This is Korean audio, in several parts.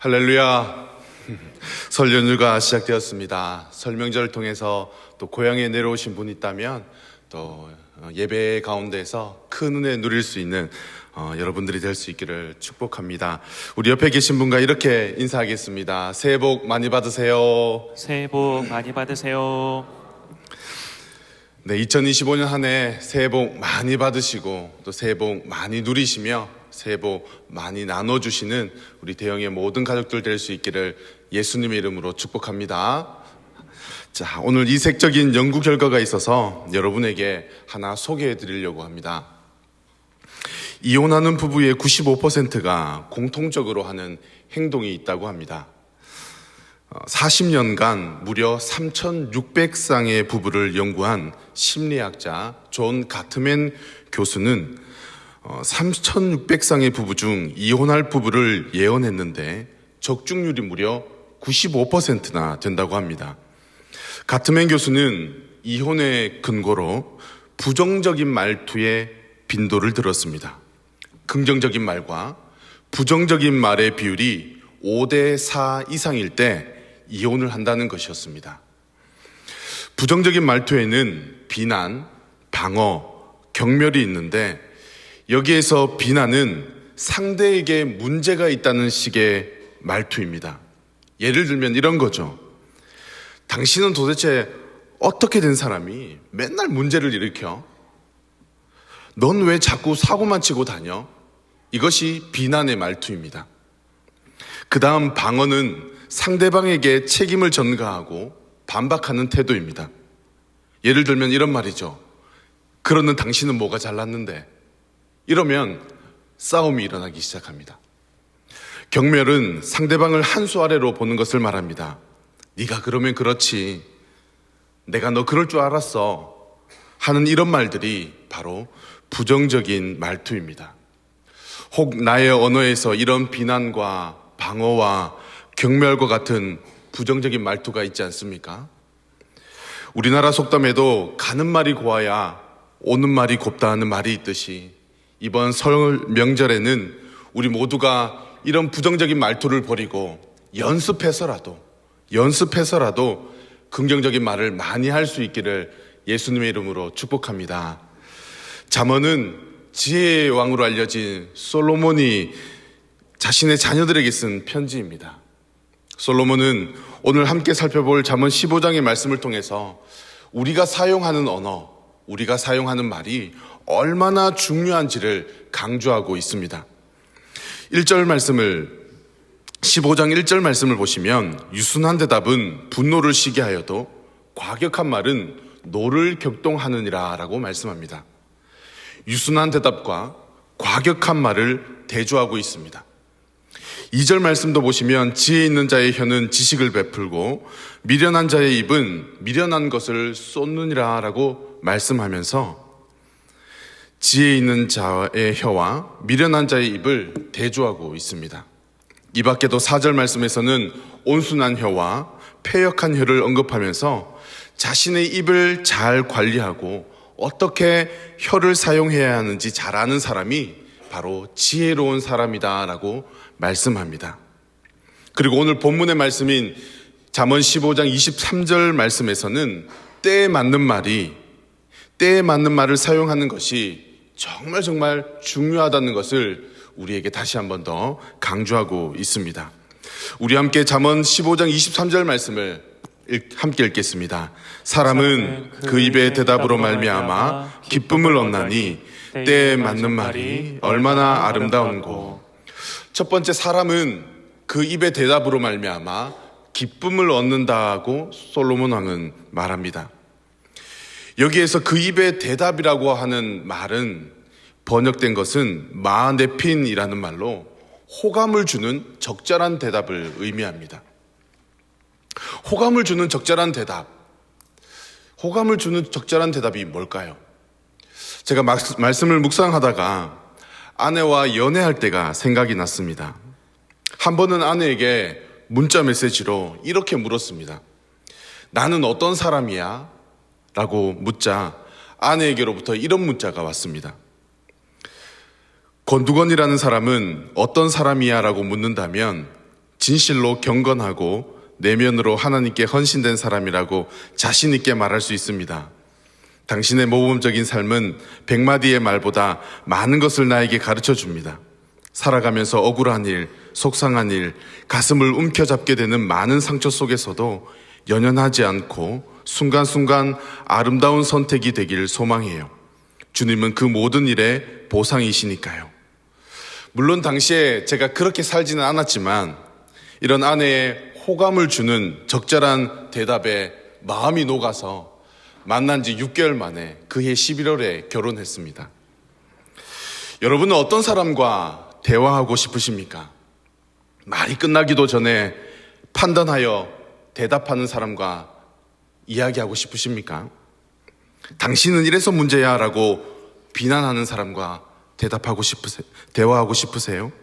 할렐루야. 설 연휴가 시작되었습니다. 설 명절을 통해서 또 고향에 내려오신 분이 있다면 또 예배 가운데서 큰 은혜 누릴 수 있는 여러분들이 될 수 있기를 축복합니다. 우리 옆에 계신 분과 이렇게 인사하겠습니다. 새해 복 많이 받으세요. 새해 복 많이 받으세요. 네, 2025년 한 해 새해 복 많이 받으시고 또 새해 복 많이 누리시며 새해 복 많이 나눠주시는 우리 대영의 모든 가족들 될 수 있기를 예수님의 이름으로 축복합니다. 자, 오늘 이색적인 연구 결과가 있어서 여러분에게 하나 소개해 드리려고 합니다. 이혼하는 부부의 95%가 공통적으로 하는 행동이 있다고 합니다. 40년간 무려 3,600쌍의 부부를 연구한 심리학자 존 가트맨 교수는 3,600쌍의 부부 중 이혼할 부부를 예언했는데 적중률이 무려 95%나 된다고 합니다. 가트맨 교수는 이혼의 근거로 부정적인 말투의 빈도를 들었습니다. 긍정적인 말과 부정적인 말의 비율이 5대4 이상일 때 이혼을 한다는 것이었습니다. 부정적인 말투에는 비난, 방어, 경멸이 있는데 여기에서 비난은 상대에게 문제가 있다는 식의 말투입니다. 예를 들면 이런 거죠. 당신은 도대체 어떻게 된 사람이 맨날 문제를 일으켜? 넌 왜 자꾸 사고만 치고 다녀? 이것이 비난의 말투입니다. 그 다음 방어는 상대방에게 책임을 전가하고 반박하는 태도입니다. 예를 들면 이런 말이죠. 그러는 당신은 뭐가 잘났는데? 이러면 싸움이 일어나기 시작합니다. 경멸은 상대방을 한 수 아래로 보는 것을 말합니다. 네가 그러면 그렇지. 내가 너 그럴 줄 알았어. 하는 이런 말들이 바로 부정적인 말투입니다. 혹 나의 언어에서 이런 비난과 방어와 경멸과 같은 부정적인 말투가 있지 않습니까? 우리나라 속담에도 가는 말이 고와야 오는 말이 곱다 하는 말이 있듯이 이번 설 명절에는 우리 모두가 이런 부정적인 말투를 버리고 연습해서라도 긍정적인 말을 많이 할 수 있기를 예수님의 이름으로 축복합니다. 잠언은 지혜의 왕으로 알려진 솔로몬이 자신의 자녀들에게 쓴 편지입니다. 솔로몬은 오늘 함께 살펴볼 잠언 15장의 말씀을 통해서 우리가 사용하는 언어, 우리가 사용하는 말이 얼마나 중요한지를 강조하고 있습니다. 15장 1절 말씀을 보시면 유순한 대답은 분노를 쉬게 하여도 과격한 말은 노를 격동하느니라 라고 말씀합니다. 유순한 대답과 과격한 말을 대조하고 있습니다. 2절 말씀도 보시면 지혜 있는 자의 혀는 지식을 베풀고 미련한 자의 입은 미련한 것을 쏟느니라 라고 말씀하면서 지혜 있는 자의 혀와 미련한 자의 입을 대조하고 있습니다. 이 밖에도 4절 말씀에서는 온순한 혀와 패역한 혀를 언급하면서 자신의 입을 잘 관리하고 어떻게 혀를 사용해야 하는지 잘 아는 사람이 바로 지혜로운 사람이다 라고 말씀합니다. 그리고 오늘 본문의 말씀인 잠언 15장 23절 말씀에서는 때에 맞는 말을 사용하는 것이 정말 중요하다는 것을 우리에게 다시 한 번 더 강조하고 있습니다. 우리 함께 잠언 15장 23절 말씀을 함께 읽겠습니다. 사람은 그 입의 대답으로 말미암아 기쁨을 얻나니 때에 맞는 말이 얼마나 아름다운고. 첫 번째, 사람은 그 입의 대답으로 말미암아 기쁨을 얻는다고 솔로몬 왕은 말합니다. 여기에서 그 입의 대답이라고 하는 말은 번역된 것은 마네핀이라는 말로 호감을 주는 적절한 대답을 의미합니다. 호감을 주는 적절한 대답이 뭘까요? 제가 말씀을 묵상하다가 아내와 연애할 때가 생각이 났습니다. 한 번은 아내에게 문자 메시지로 이렇게 물었습니다. 나는 어떤 사람이야? 라고 묻자 아내에게로부터 이런 문자가 왔습니다. 권두건이라는 사람은 어떤 사람이야? 라고 묻는다면 진실로 경건하고 내면으로 하나님께 헌신된 사람이라고 자신 있게 말할 수 있습니다. 당신의 모범적인 삶은 100마디의 말보다 많은 것을 나에게 가르쳐 줍니다. 살아가면서 억울한 일, 속상한 일, 가슴을 움켜잡게 되는 많은 상처 속에서도 연연하지 않고 순간순간 아름다운 선택이 되길 소망해요. 주님은 그 모든 일의 보상이시니까요. 물론 당시에 제가 그렇게 살지는 않았지만 이런 아내의 호감을 주는 적절한 대답에 마음이 녹아서 만난 지 6개월 만에 그해 11월에 결혼했습니다. 여러분은 어떤 사람과 대화하고 싶으십니까? 말이 끝나기도 전에 판단하여 대답하는 사람과 이야기하고 싶으십니까? 당신은 이래서 문제야 라고 비난하는 사람과 대화하고 싶으세요?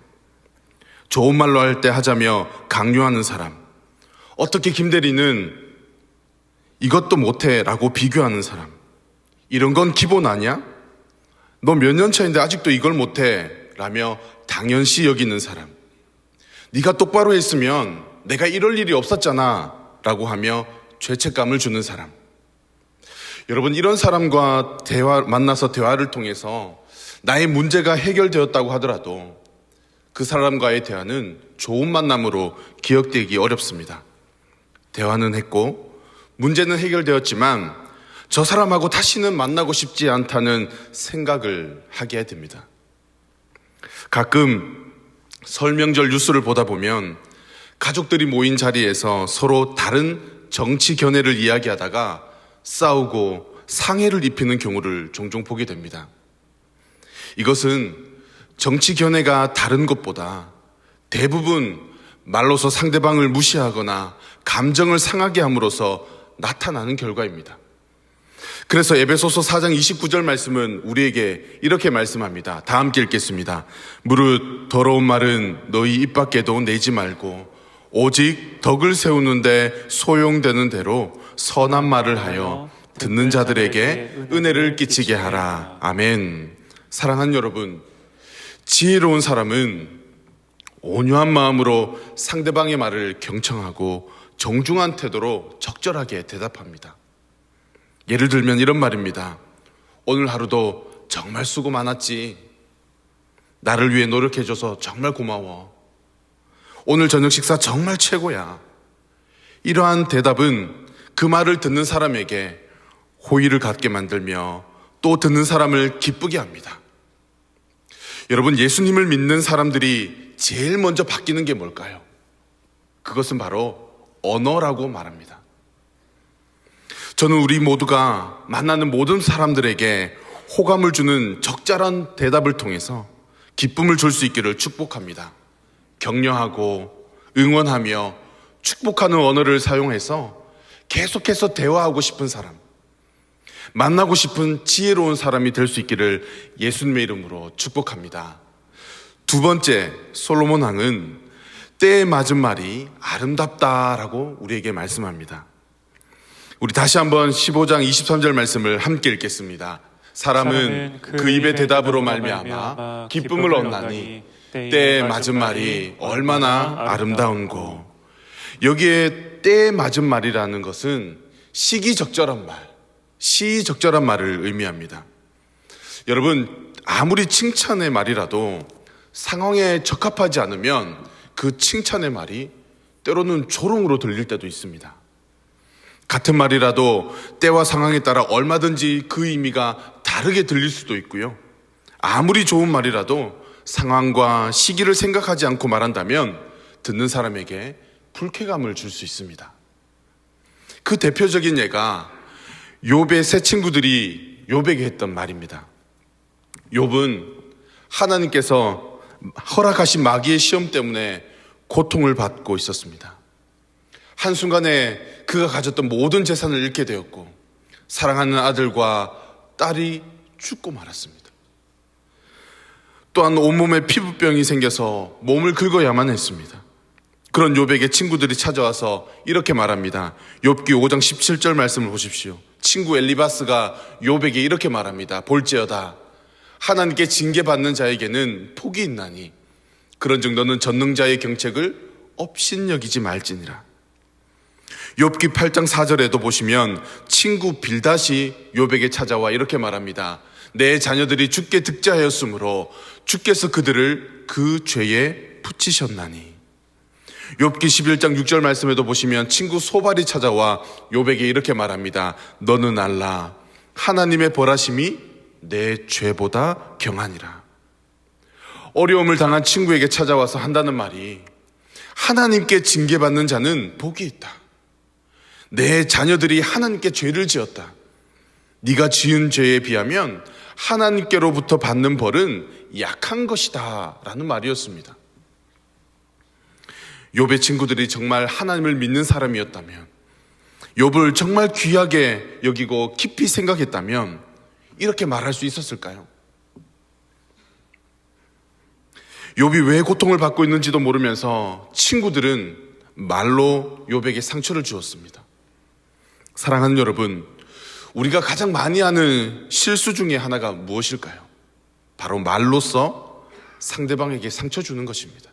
좋은 말로 할 때 하자며 강요하는 사람, 어떻게 김대리는 이것도 못해 라고 비교하는 사람, 이런 건 기본 아니야? 너 몇 년 차인데 아직도 이걸 못해 라며 당연시 여기는 사람, 네가 똑바로 했으면 내가 이럴 일이 없었잖아 라고 하며 죄책감을 주는 사람. 여러분, 이런 사람과 만나서 대화를 통해서 나의 문제가 해결되었다고 하더라도 그 사람과의 대화는 좋은 만남으로 기억되기 어렵습니다. 대화는 했고 문제는 해결되었지만 저 사람하고 다시는 만나고 싶지 않다는 생각을 하게 됩니다. 가끔 설명절 뉴스를 보다 보면 가족들이 모인 자리에서 서로 다른 정치 견해를 이야기하다가 싸우고 상해를 입히는 경우를 종종 보게 됩니다. 이것은 정치 견해가 다른 것보다 대부분 말로서 상대방을 무시하거나 감정을 상하게 함으로써 나타나는 결과입니다. 그래서 에베소서 4장 29절 말씀은 우리에게 이렇게 말씀합니다. 다 함께 읽겠습니다. 무릇 더러운 말은 너희 입 밖에도 내지 말고 오직 덕을 세우는데 소용되는 대로 선한 말을 하여 듣는 자들에게 은혜를 끼치게 하라. 아멘. 사랑하는 여러분, 지혜로운 사람은 온유한 마음으로 상대방의 말을 경청하고 정중한 태도로 적절하게 대답합니다. 예를 들면 이런 말입니다. 오늘 하루도 정말 수고 많았지. 나를 위해 노력해줘서 정말 고마워. 오늘 저녁 식사 정말 최고야. 이러한 대답은 그 말을 듣는 사람에게 호의를 갖게 만들며 또 듣는 사람을 기쁘게 합니다. 여러분, 예수님을 믿는 사람들이 제일 먼저 바뀌는 게 뭘까요? 그것은 바로 언어라고 말합니다. 저는 우리 모두가 만나는 모든 사람들에게 호감을 주는 적절한 대답을 통해서 기쁨을 줄 수 있기를 축복합니다. 격려하고 응원하며 축복하는 언어를 사용해서 계속해서 대화하고 싶은 사람, 만나고 싶은 지혜로운 사람이 될 수 있기를 예수님의 이름으로 축복합니다. 두 번째, 솔로몬 왕은 때에 맞은 말이 아름답다라고 우리에게 말씀합니다. 우리 다시 한번 15장 23절 말씀을 함께 읽겠습니다. 사람은 그 입의 대답으로 말미암아 기쁨을 얻나니 때에 맞은 말이 얼마나 아름다운고. 여기에 때에 맞은 말이라는 것은 시기적절한 말, 시적절한 말을 의미합니다. 여러분, 아무리 칭찬의 말이라도 상황에 적합하지 않으면 그 칭찬의 말이 때로는 조롱으로 들릴 때도 있습니다. 같은 말이라도 때와 상황에 따라 얼마든지 그 의미가 다르게 들릴 수도 있고요. 아무리 좋은 말이라도 상황과 시기를 생각하지 않고 말한다면 듣는 사람에게 불쾌감을 줄 수 있습니다. 그 대표적인 예가 욥의 세 친구들이 욥에게 했던 말입니다. 욥은 하나님께서 허락하신 마귀의 시험 때문에 고통을 받고 있었습니다. 한순간에 그가 가졌던 모든 재산을 잃게 되었고 사랑하는 아들과 딸이 죽고 말았습니다. 또한 온몸에 피부병이 생겨서 몸을 긁어야만 했습니다. 그런 욥에게 친구들이 찾아와서 이렇게 말합니다. 욥기 5장 17절 말씀을 보십시오. 친구 엘리바스가 욥에게 이렇게 말합니다. 볼지어다 하나님께 징계받는 자에게는 복이 있나니 그런즉 너는 전능자의 경책을 업신여기지 말지니라. 욥기 8장 4절에도 보시면 친구 빌닷이 욥에게 찾아와 이렇게 말합니다. 내 자녀들이 주께 득자하였으므로 주께서 그들을 그 죄에 붙이셨나니. 욥기 11장 6절 말씀에도 보시면 친구 소발이 찾아와 욥에게 이렇게 말합니다. 너는 알라 하나님의 벌하심이 내 죄보다 경하니라. 어려움을 당한 친구에게 찾아와서 한다는 말이 하나님께 징계받는 자는 복이 있다. 내 자녀들이 하나님께 죄를 지었다. 네가 지은 죄에 비하면 하나님께로부터 받는 벌은 약한 것이다 라는 말이었습니다. 욥의 친구들이 정말 하나님을 믿는 사람이었다면, 욥을 정말 귀하게 여기고 깊이 생각했다면 이렇게 말할 수 있었을까요? 욥이 왜 고통을 받고 있는지도 모르면서 친구들은 말로 욥에게 상처를 주었습니다. 사랑하는 여러분, 우리가 가장 많이 하는 실수 중에 하나가 무엇일까요? 바로 말로써 상대방에게 상처 주는 것입니다.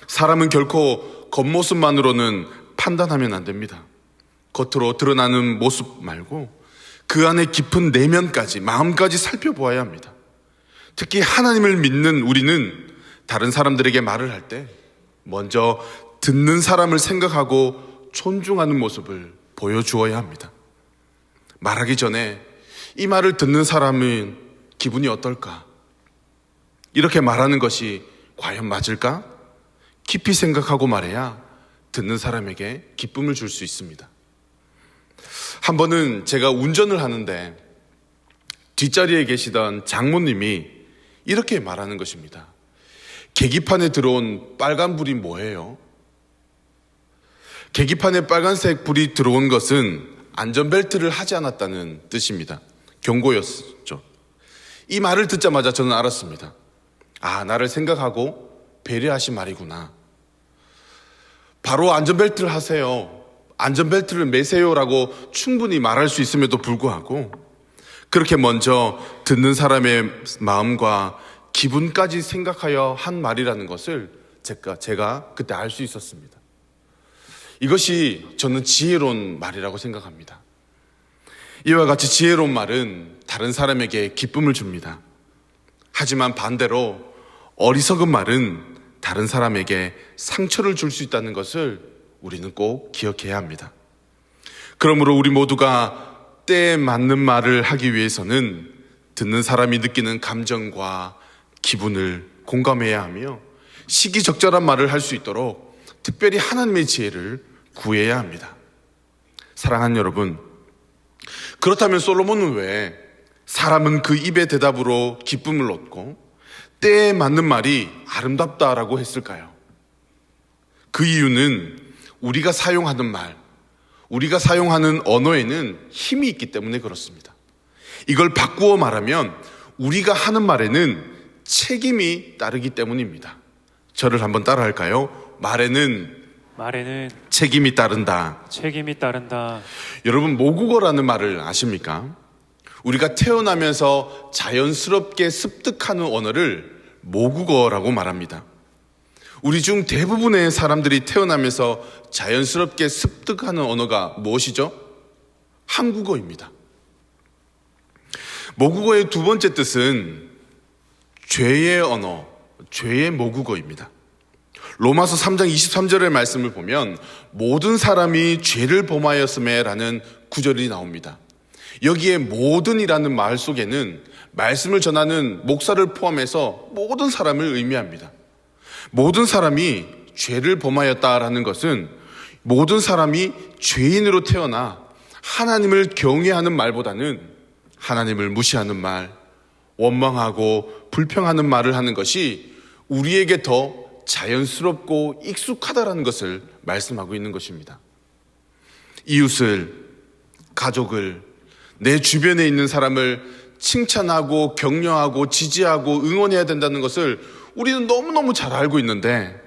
사람은 결코 겉모습만으로는 판단하면 안 됩니다. 겉으로 드러나는 모습 말고 그 안에 깊은 내면까지, 마음까지 살펴보아야 합니다. 특히 하나님을 믿는 우리는 다른 사람들에게 말을 할 때 먼저 듣는 사람을 생각하고 존중하는 모습을 보여주어야 합니다. 말하기 전에 이 말을 듣는 사람은 기분이 어떨까? 이렇게 말하는 것이 과연 맞을까? 깊이 생각하고 말해야 듣는 사람에게 기쁨을 줄 수 있습니다. 한 번은 제가 운전을 하는데 뒷자리에 계시던 장모님이 이렇게 말하는 것입니다. 계기판에 들어온 빨간 불이 뭐예요? 계기판에 빨간색 불이 들어온 것은 안전벨트를 하지 않았다는 뜻입니다. 경고였죠. 이 말을 듣자마자 저는 알았습니다. 아, 나를 생각하고 배려하신 말이구나. 바로 안전벨트를 하세요. 안전벨트를 매세요라고 충분히 말할 수 있음에도 불구하고 그렇게 먼저 듣는 사람의 마음과 기분까지 생각하여 한 말이라는 것을 제가 그때 알 수 있었습니다. 이것이 저는 지혜로운 말이라고 생각합니다. 이와 같이 지혜로운 말은 다른 사람에게 기쁨을 줍니다. 하지만 반대로 어리석은 말은 다른 사람에게 상처를 줄 수 있다는 것을 우리는 꼭 기억해야 합니다. 그러므로 우리 모두가 때에 맞는 말을 하기 위해서는 듣는 사람이 느끼는 감정과 기분을 공감해야 하며 시기적절한 말을 할 수 있도록 특별히 하나님의 지혜를 구해야 합니다. 사랑하는 여러분, 그렇다면 솔로몬은 왜 사람은 그 입의 대답으로 기쁨을 얻고 때에 맞는 말이 아름답다라고 했을까요? 그 이유는 우리가 사용하는 말, 우리가 사용하는 언어에는 힘이 있기 때문에 그렇습니다. 이걸 바꾸어 말하면 우리가 하는 말에는 책임이 따르기 때문입니다. 저를 한번 따라할까요? 말에는 책임이 따른다. 책임이 따른다. 여러분, 모국어라는 말을 아십니까? 우리가 태어나면서 자연스럽게 습득하는 언어를 모국어라고 말합니다. 우리 중 대부분의 사람들이 태어나면서 자연스럽게 습득하는 언어가 무엇이죠? 한국어입니다. 모국어의 두 번째 뜻은 죄의 언어, 죄의 모국어입니다. 로마서 3장 23절의 말씀을 보면 모든 사람이 죄를 범하였음에 라는 구절이 나옵니다. 여기에 모든이라는 말 속에는 말씀을 전하는 목사를 포함해서 모든 사람을 의미합니다. 모든 사람이 죄를 범하였다라는 것은 모든 사람이 죄인으로 태어나 하나님을 경외하는 말보다는 하나님을 무시하는 말, 원망하고 불평하는 말을 하는 것이 우리에게 더 자연스럽고 익숙하다라는 것을 말씀하고 있는 것입니다. 이웃을, 가족을, 내 주변에 있는 사람을 칭찬하고 격려하고 지지하고 응원해야 된다는 것을 우리는 너무너무 잘 알고 있는데,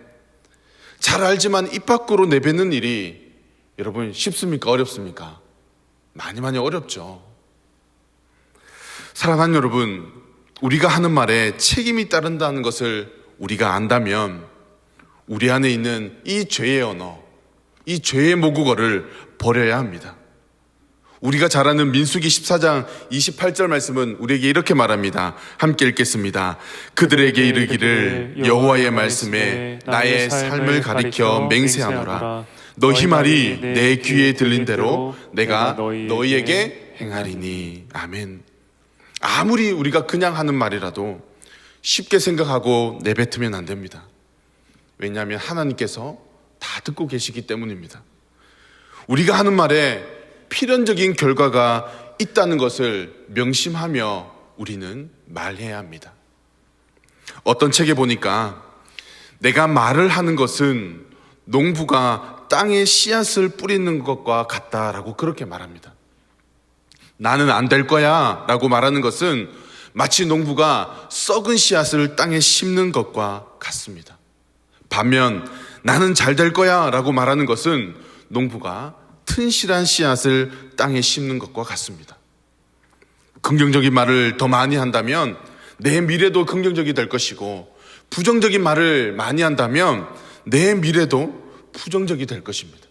잘 알지만 입 밖으로 내뱉는 일이 여러분 쉽습니까? 어렵습니까? 많이 어렵죠. 사랑하는 여러분, 우리가 하는 말에 책임이 따른다는 것을 우리가 안다면 우리 안에 있는 이 죄의 언어, 이 죄의 모국어를 버려야 합니다. 우리가 잘 아는 민수기 14장 28절 말씀은 우리에게 이렇게 말합니다. 함께 읽겠습니다. 그들에게 이르기를 여호와의 말씀에 나의 삶을 가리켜 맹세하노라. 너희 말이 내 귀에 들린 대로 내가 너희에게 행하리니. 아멘. 아무리 우리가 그냥 하는 말이라도 쉽게 생각하고 내뱉으면 안 됩니다. 왜냐하면 하나님께서 다 듣고 계시기 때문입니다. 우리가 하는 말에 필연적인 결과가 있다는 것을 명심하며 우리는 말해야 합니다. 어떤 책에 보니까 내가 말을 하는 것은 농부가 땅에 씨앗을 뿌리는 것과 같다라고 그렇게 말합니다. 나는 안 될 거야 라고 말하는 것은 마치 농부가 썩은 씨앗을 땅에 심는 것과 같습니다. 반면 나는 잘 될 거야 라고 말하는 것은 농부가 튼실한 씨앗을 땅에 심는 것과 같습니다. 긍정적인 말을 더 많이 한다면 내 미래도 긍정적이 될 것이고, 부정적인 말을 많이 한다면 내 미래도 부정적이 될 것입니다.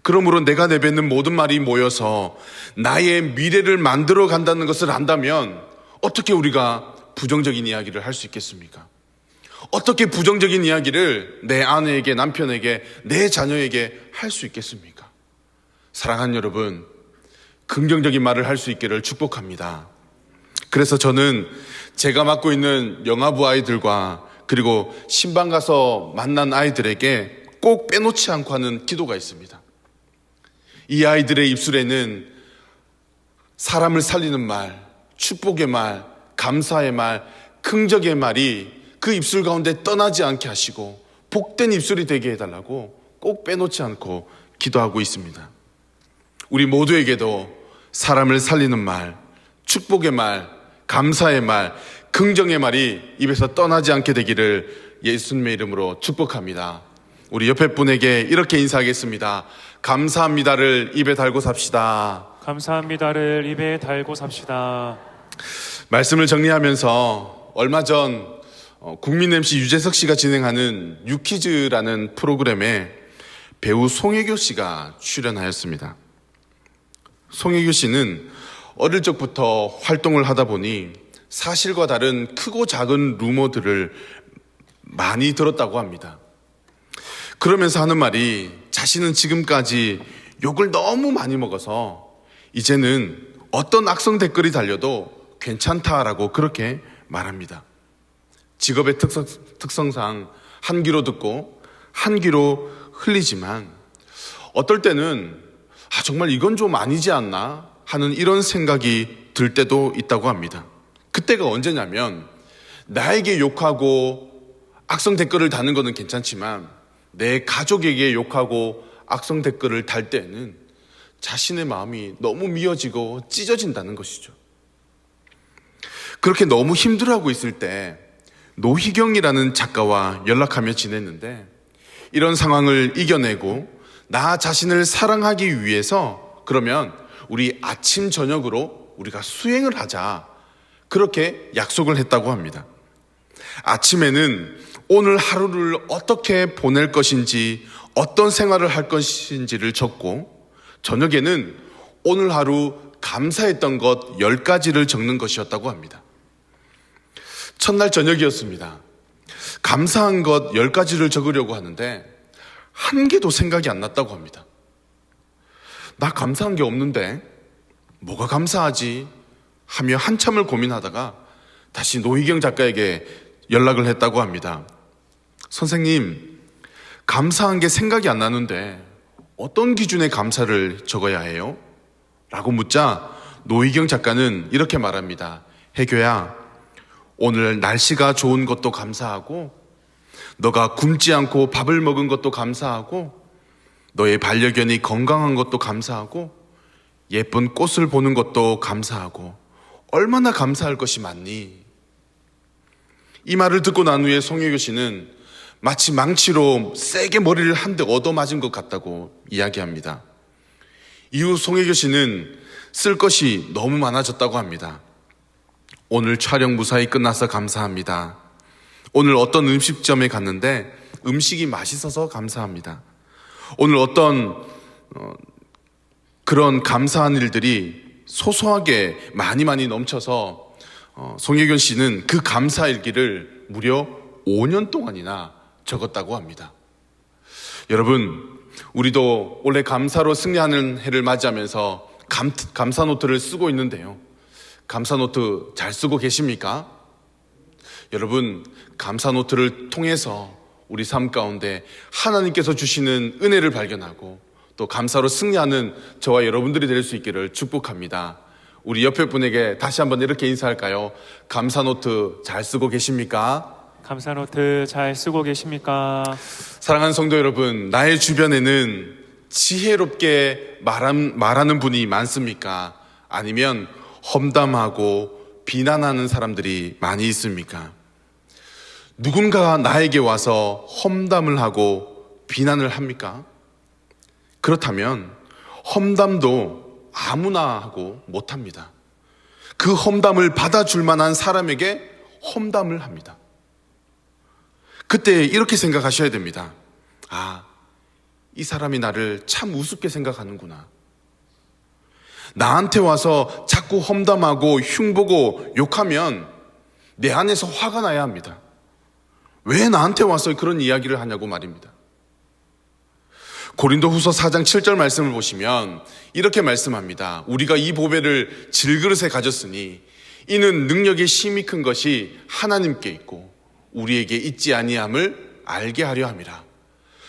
그러므로 내가 내뱉는 모든 말이 모여서 나의 미래를 만들어 간다는 것을 안다면 어떻게 우리가 부정적인 이야기를 할 수 있겠습니까? 어떻게 부정적인 이야기를 내 아내에게, 남편에게, 내 자녀에게 할 수 있겠습니까? 사랑하는 여러분, 긍정적인 말을 할 수 있기를 축복합니다. 그래서 저는 제가 맡고 있는 영아부 아이들과 그리고 신방 가서 만난 아이들에게 꼭 빼놓지 않고 하는 기도가 있습니다. 이 아이들의 입술에는 사람을 살리는 말, 축복의 말, 감사의 말, 긍정의 말이 그 입술 가운데 떠나지 않게 하시고 복된 입술이 되게 해달라고 꼭 빼놓지 않고 기도하고 있습니다. 우리 모두에게도 사람을 살리는 말, 축복의 말, 감사의 말, 긍정의 말이 입에서 떠나지 않게 되기를 예수님의 이름으로 축복합니다. 우리 옆에 분에게 이렇게 인사하겠습니다. 감사합니다를 입에 달고 삽시다. 감사합니다를 입에 달고 삽시다. 말씀을 정리하면서 얼마 전 국민 MC 유재석 씨가 진행하는 유퀴즈라는 프로그램에 배우 송혜교 씨가 출연하였습니다. 송혜교 씨는 어릴 적부터 활동을 하다 보니 사실과 다른 크고 작은 루머들을 많이 들었다고 합니다. 그러면서 하는 말이 자신은 지금까지 욕을 너무 많이 먹어서 이제는 어떤 악성 댓글이 달려도 괜찮다라고 그렇게 말합니다. 직업의 특성상 한 귀로 듣고 한 귀로 흘리지만 어떨 때는 정말 이건 좀 아니지 않나 하는 이런 생각이 들 때도 있다고 합니다. 그때가 언제냐면 나에게 욕하고 악성 댓글을 다는 것은 괜찮지만 내 가족에게 욕하고 악성 댓글을 달 때는 자신의 마음이 너무 미어지고 찢어진다는 것이죠. 그렇게 너무 힘들어하고 있을 때 노희경이라는 작가와 연락하며 지냈는데 이런 상황을 이겨내고 나 자신을 사랑하기 위해서 그러면 우리 아침 저녁으로 우리가 수행을 하자 그렇게 약속을 했다고 합니다. 아침에는 오늘 하루를 어떻게 보낼 것인지 어떤 생활을 할 것인지를 적고 저녁에는 오늘 하루 감사했던 것 10가지를 적는 것이었다고 합니다. 첫날 저녁이었습니다. 감사한 것 10가지를 적으려고 하는데 한 개도 생각이 안 났다고 합니다. 나 감사한 게 없는데 뭐가 감사하지 하며 한참을 고민하다가 다시 노희경 작가에게 연락을 했다고 합니다. 선생님, 감사한 게 생각이 안 나는데 어떤 기준의 감사를 적어야 해요? 라고 묻자 노희경 작가는 이렇게 말합니다. 혜교야, 오늘 날씨가 좋은 것도 감사하고 너가 굶지 않고 밥을 먹은 것도 감사하고 너의 반려견이 건강한 것도 감사하고 예쁜 꽃을 보는 것도 감사하고 얼마나 감사할 것이 많니? 이 말을 듣고 난 후에 송혜교 씨는 마치 망치로 세게 머리를 한 대 얻어맞은 것 같다고 이야기합니다. 이후 송혜교 씨는 쓸 것이 너무 많아졌다고 합니다. 오늘 촬영 무사히 끝나서 감사합니다. 오늘 어떤 음식점에 갔는데 음식이 맛있어서 감사합니다. 오늘 어떤 그런 감사한 일들이 소소하게 많이 넘쳐서 송혜견 씨는 그 감사 일기를 무려 5년 동안이나 적었다고 합니다. 여러분, 우리도 올해 감사로 승리하는 해를 맞이하면서 감사 노트를 쓰고 있는데요. 감사 노트 잘 쓰고 계십니까? 여러분, 감사 노트를 통해서 우리 삶 가운데 하나님께서 주시는 은혜를 발견하고 또 감사로 승리하는 저와 여러분들이 될 수 있기를 축복합니다. 우리 옆에 분에게 다시 한번 이렇게 인사할까요? 감사 노트 잘 쓰고 계십니까? 감사 노트 잘 쓰고 계십니까? 사랑하는 성도 여러분, 나의 주변에는 지혜롭게 말하는 분이 많습니까? 아니면 험담하고 비난하는 사람들이 많이 있습니까? 누군가 나에게 와서 험담을 하고 비난을 합니까? 그렇다면 험담도 아무나 하고 못합니다. 그 험담을 받아줄 만한 사람에게 험담을 합니다. 그때 이렇게 생각하셔야 됩니다. 이 사람이 나를 참 우습게 생각하는구나. 나한테 와서 자꾸 험담하고 흉보고 욕하면 내 안에서 화가 나야 합니다. 왜 나한테 와서 그런 이야기를 하냐고 말입니다. 고린도후서 4장 7절 말씀을 보시면 이렇게 말씀합니다. 우리가 이 보배를 질그릇에 가졌으니 이는 능력의 힘이 큰 것이 하나님께 있고 우리에게 있지 아니함을 알게 하려 함이라.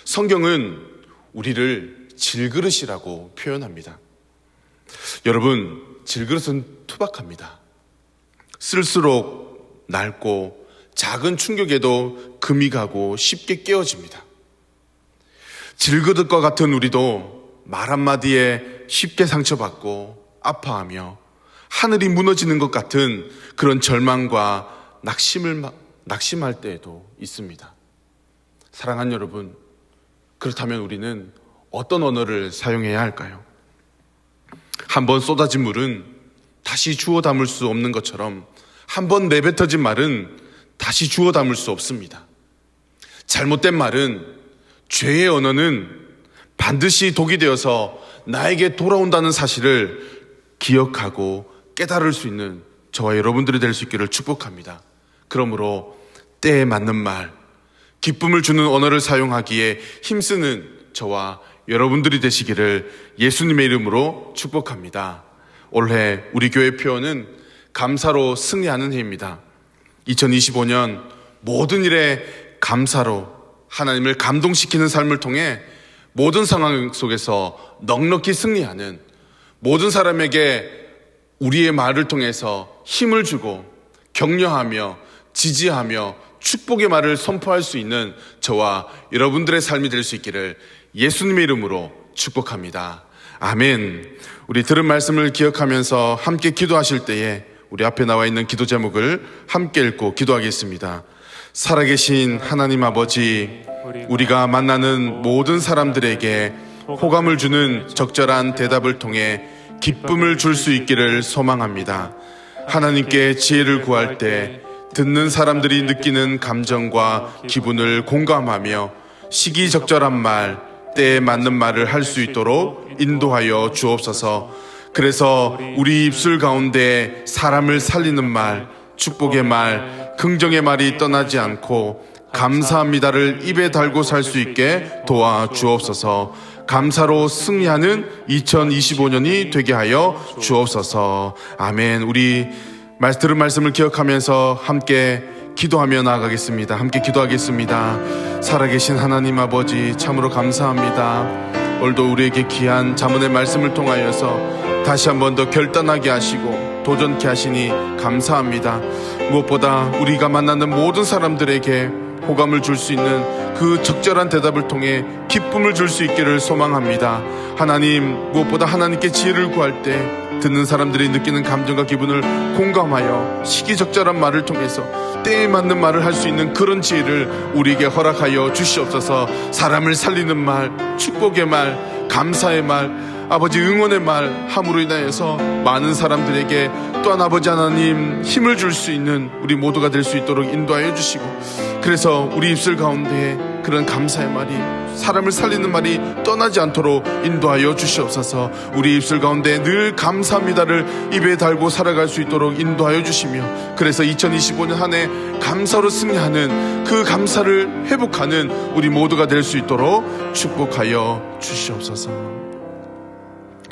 성경은 우리를 질그릇이라고 표현합니다. 여러분, 질그릇은 투박합니다. 쓸수록 낡고 작은 충격에도 금이 가고 쉽게 깨어집니다. 질그릇과 같은 우리도 말 한마디에 쉽게 상처받고 아파하며 하늘이 무너지는 것 같은 그런 절망과 낙심할 때에도 있습니다. 사랑하는 여러분, 그렇다면 우리는 어떤 언어를 사용해야 할까요? 한번 쏟아진 물은 다시 주워 담을 수 없는 것처럼 한번 내뱉어진 말은 다시 주워 담을 수 없습니다. 잘못된 말은, 죄의 언어는 반드시 독이 되어서 나에게 돌아온다는 사실을 기억하고 깨달을 수 있는 저와 여러분들이 될 수 있기를 축복합니다. 그러므로 때에 맞는 말, 기쁨을 주는 언어를 사용하기에 힘쓰는 저와 여러분들이 되시기를 예수님의 이름으로 축복합니다. 올해 우리 교회 표어는 감사로 승리하는 해입니다. 2025년 모든 일에 감사로 하나님을 감동시키는 삶을 통해 모든 상황 속에서 넉넉히 승리하는, 모든 사람에게 우리의 말을 통해서 힘을 주고 격려하며 지지하며 축복의 말을 선포할 수 있는 저와 여러분들의 삶이 될 수 있기를 예수님의 이름으로 축복합니다. 아멘. 우리 들은 말씀을 기억하면서 함께 기도하실 때에 우리 앞에 나와 있는 기도 제목을 함께 읽고 기도하겠습니다. 살아계신 하나님 아버지, 우리가 만나는 모든 사람들에게 호감을 주는 적절한 대답을 통해 기쁨을 줄 수 있기를 소망합니다. 하나님께 지혜를 구할 때 듣는 사람들이 느끼는 감정과 기분을 공감하며 시기적절한 말, 때에 맞는 말을 할 수 있도록 인도하여 주옵소서. 그래서 우리 입술 가운데 사람을 살리는 말, 축복의 말, 긍정의 말이 떠나지 않고 감사합니다를 입에 달고 살 수 있게 도와주옵소서. 감사로 승리하는 2025년이 되게 하여 주옵소서. 아멘. 우리 들은 말씀을 기억하면서 함께 기도하며 나아가겠습니다. 함께 기도하겠습니다. 살아계신 하나님 아버지, 참으로 감사합니다. 오늘도 우리에게 귀한 자문의 말씀을 통하여서 다시 한 번 더 결단하게 하시고 도전케 하시니 감사합니다. 무엇보다 우리가 만나는 모든 사람들에게 호감을 줄 수 있는 그 적절한 대답을 통해 기쁨을 줄 수 있기를 소망합니다. 하나님, 무엇보다 하나님께 지혜를 구할 때 듣는 사람들이 느끼는 감정과 기분을 공감하여 시기적절한 말을 통해서 때에 맞는 말을 할 수 있는 그런 지혜를 우리에게 허락하여 주시옵소서. 사람을 살리는 말, 축복의 말, 감사의 말, 아버지 응원의 말 함으로 인하여서 많은 사람들에게 또한 아버지 하나님 힘을 줄 수 있는 우리 모두가 될 수 있도록 인도하여 주시고, 그래서 우리 입술 가운데 그런 감사의 말이, 사람을 살리는 말이 떠나지 않도록 인도하여 주시옵소서. 우리 입술 가운데 늘 감사합니다를 입에 달고 살아갈 수 있도록 인도하여 주시며, 그래서 2025년 한 해 감사로 승리하는 그 감사를 회복하는 우리 모두가 될 수 있도록 축복하여 주시옵소서.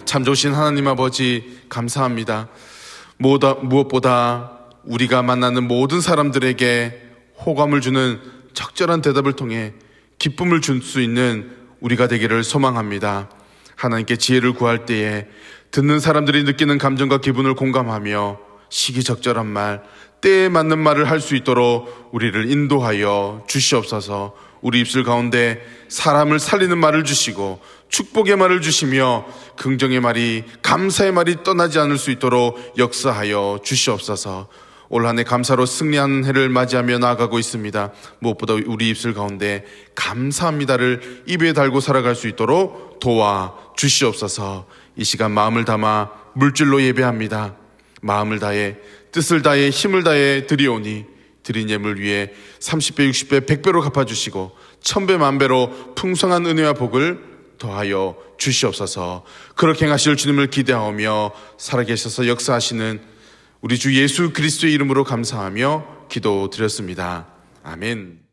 참 좋으신 하나님 아버지 감사합니다. 무엇보다 우리가 만나는 모든 사람들에게 호감을 주는 적절한 대답을 통해 기쁨을 줄 수 있는 우리가 되기를 소망합니다. 하나님께 지혜를 구할 때에 듣는 사람들이 느끼는 감정과 기분을 공감하며 시기적절한 말, 때에 맞는 말을 할 수 있도록 우리를 인도하여 주시옵소서. 우리 입술 가운데 사람을 살리는 말을 주시고 축복의 말을 주시며 긍정의 말이, 감사의 말이 떠나지 않을 수 있도록 역사하여 주시옵소서. 올 한 해 감사로 승리하는 해를 맞이하며 나아가고 있습니다. 무엇보다 우리 입술 가운데 감사합니다를 입에 달고 살아갈 수 있도록 도와 주시옵소서. 이 시간 마음을 담아 물질로 예배합니다. 마음을 다해 뜻을 다해 힘을 다해 드리오니 드린 예물 위에 30배 60배 100배로 갚아주시고 1000배 만배로 풍성한 은혜와 복을 더하여 주시옵소서. 그렇게 행하실 주님을 기대하며 살아계셔서 역사하시는 우리 주 예수 그리스도의 이름으로 감사하며 기도드렸습니다. 아멘.